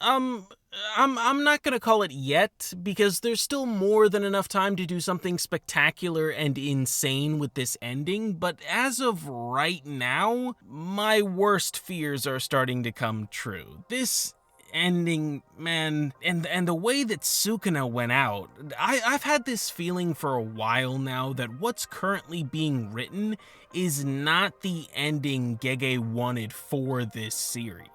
Um, I'm not gonna call it yet, because there's still more than enough time to do something spectacular and insane with this ending, but as of right now, my worst fears are starting to come true. This ending, man, and the way that Sukuna went out, I've had this feeling for a while now that what's currently being written is not the ending Gege wanted for this series.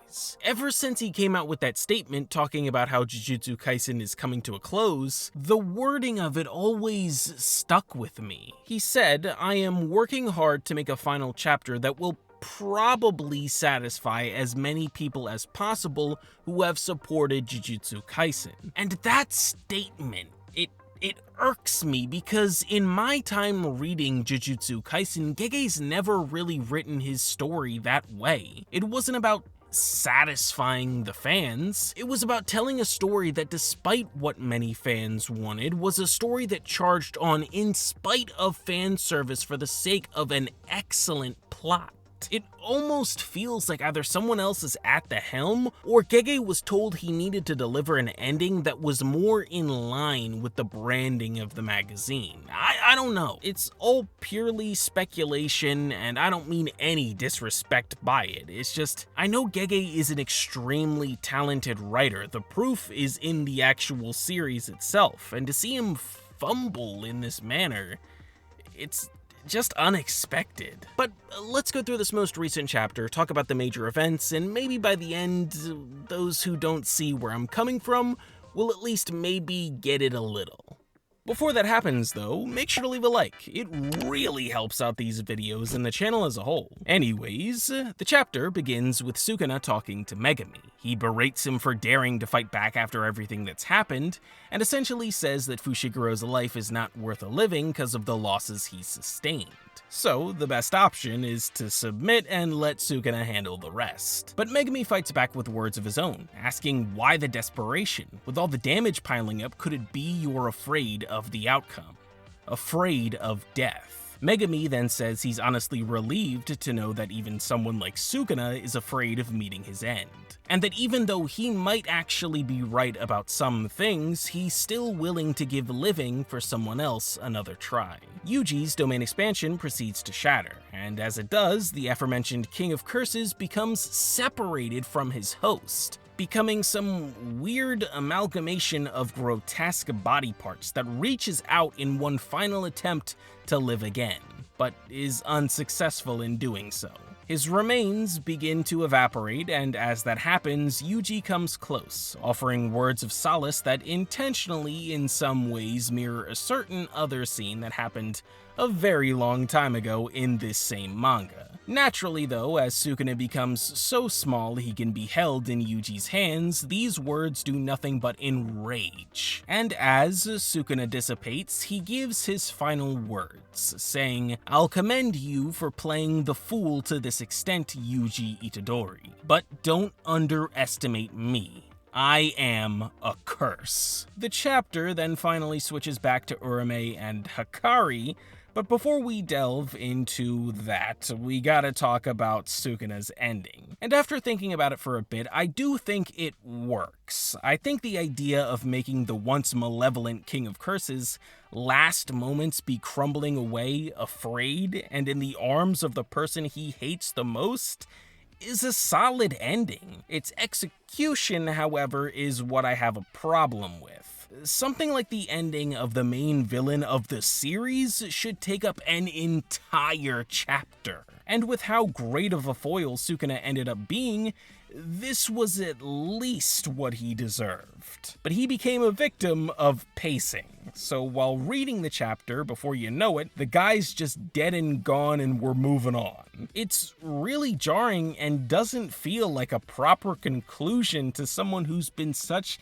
Ever since he came out with that statement talking about how Jujutsu Kaisen is coming to a close, the wording of it always stuck with me. He said, "I am working hard to make a final chapter that will probably satisfy as many people as possible who have supported Jujutsu Kaisen." And that statement, it irks me because in my time reading Jujutsu Kaisen, Gege's never really written his story that way. It wasn't about satisfying the fans. It was about telling a story that, despite what many fans wanted, was a story that charged on in spite of fan service for the sake of an excellent plot. It almost feels like either someone else is at the helm, or Gege was told he needed to deliver an ending that was more in line with the branding of the magazine. I don't know. It's all purely speculation, and I don't mean any disrespect by it. It's just, I know Gege is an extremely talented writer. The proof is in the actual series itself, and to see him fumble in this manner, it's just unexpected. But let's go through this most recent chapter, talk about the major events, and maybe by the end, those who don't see where I'm coming from will at least maybe get it a little. Before that happens though, make sure to leave a like. It really helps out these videos and the channel as a whole. Anyways, the chapter begins with Sukuna talking to Megami. He berates him for daring to fight back after everything that's happened, and essentially says that Fushigero's life is not worth a living because of the losses he sustained. So the best option is to submit and let Sukuna handle the rest. But Megami fights back with words of his own, asking why the desperation? With all the damage piling up, could it be you're afraid of the outcome? Afraid of death? Megami then says he's honestly relieved to know that even someone like Sukuna is afraid of meeting his end. And that even though he might actually be right about some things, he's still willing to give living for someone else another try. Yuji's domain expansion proceeds to shatter, and as it does, the aforementioned King of Curses becomes separated from his host, becoming some weird amalgamation of grotesque body parts that reaches out in one final attempt to live again, but is unsuccessful in doing so. His remains begin to evaporate, and as that happens, Yuji comes close, offering words of solace that intentionally in some ways mirror a certain other scene that happened a very long time ago in this same manga. Naturally though, as Sukuna becomes so small he can be held in Yuji's hands, these words do nothing but enrage. And as Sukuna dissipates, he gives his final words, saying, "I'll commend you for playing the fool to this extent, Yuji Itadori, but don't underestimate me. I am a curse." The chapter then finally switches back to Urame and Hakari, but before we delve into that, we gotta talk about Sukuna's ending. And after thinking about it for a bit, I do think it works. I think the idea of making the once malevolent King of Curses' last moments be crumbling away, afraid, and in the arms of the person he hates the most is a solid ending. Its execution, however, is what I have a problem with. Something like the ending of the main villain of the series should take up an entire chapter. And with how great of a foil Sukuna ended up being, this was at least what he deserved. But he became a victim of pacing. So while reading the chapter, before you know it, the guy's just dead and gone and we're moving on. It's really jarring and doesn't feel like a proper conclusion to someone who's been such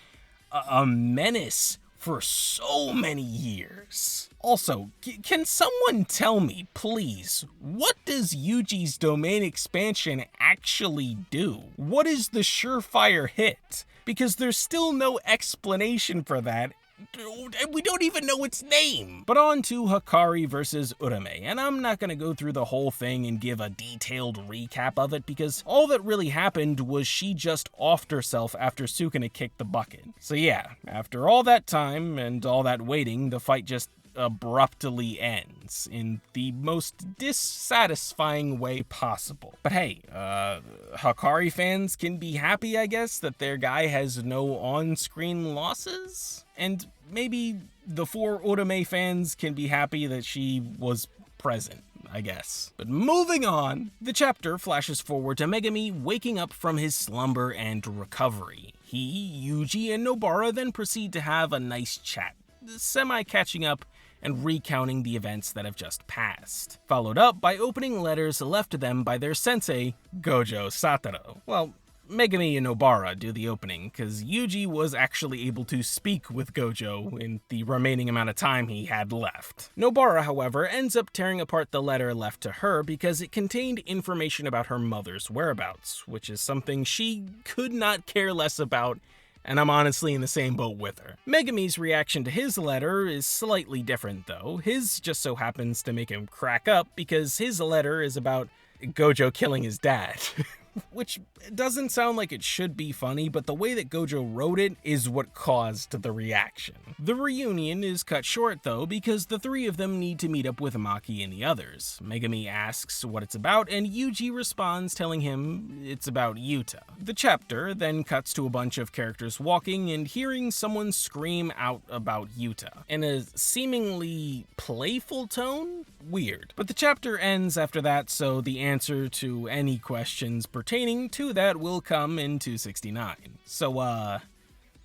a menace for so many years. Also, can someone tell me, please, what does Yuji's domain expansion actually do? What is the surefire hit? Because there's still no explanation for that, We don't even know its name. But on to Hikari versus Urame, and I'm not gonna go through the whole thing and give a detailed recap of it because all that really happened was she just offed herself after Sukuna kicked the bucket. So yeah, after all that time and all that waiting, the fight just abruptly ends in the most dissatisfying way possible. But hey, Hikari fans can be happy, I guess, that their guy has no on-screen losses? And maybe the 4 Urame fans can be happy that she was present, I guess. But moving on, the chapter flashes forward to Megami waking up from his slumber and recovery. He, Yuji, and Nobara then proceed to have a nice chat, semi-catching up and recounting the events that have just passed, followed up by opening letters left to them by their sensei, Gojo Satoru. Well, Megami and Nobara do the opening, because Yuji was actually able to speak with Gojo in the remaining amount of time he had left. Nobara, however, ends up tearing apart the letter left to her because it contained information about her mother's whereabouts, which is something she could not care less about, and I'm honestly in the same boat with her. Megami's reaction to his letter is slightly different though. His just so happens to make him crack up because his letter is about Gojo killing his dad. Which doesn't sound like it should be funny, but the way that Gojo wrote it is what caused the reaction. The reunion is cut short though because the 3 of them need to meet up with Maki and the others. Megami asks what it's about and Yuji responds telling him it's about Yuta. The chapter then cuts to a bunch of characters walking and hearing someone scream out about Yuta in a seemingly playful tone? Weird. But the chapter ends after that, so the answer to any questions pertaining to that will come in 269. So,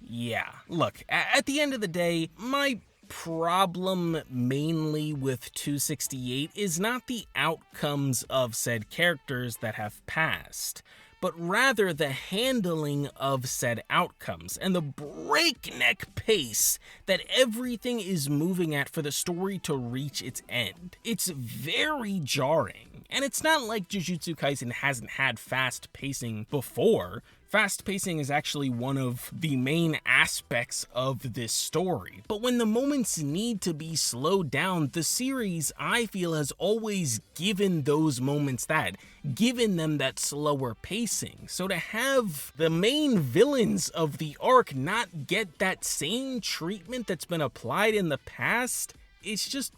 yeah. Look, at the end of the day, my problem mainly with 268 is not the outcomes of said characters that have passed, but rather the handling of said outcomes and the breakneck pace that everything is moving at for the story to reach its end. It's very jarring, and it's not like Jujutsu Kaisen hasn't had fast pacing before. Fast pacing is actually one of the main aspects of this story, but when the moments need to be slowed down, the series, I feel, has always given those moments given them that slower pacing. So to have the main villains of the arc not get that same treatment that's been applied in the past, it's just...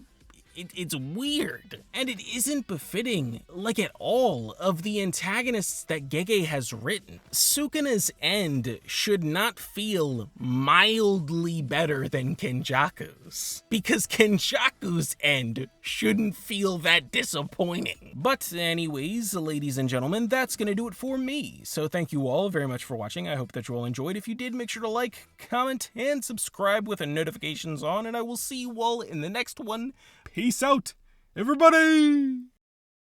It's weird, and it isn't befitting, like at all, of the antagonists that Gege has written. Sukuna's end should not feel mildly better than Kenjaku's, because Kenjaku's end shouldn't feel that disappointing. But anyways, ladies and gentlemen, that's gonna do it for me. So thank you all very much for watching. I hope that you all enjoyed. If you did, make sure to like, comment, and subscribe with the notifications on, and I will see you all in the next one. Peace out, everybody!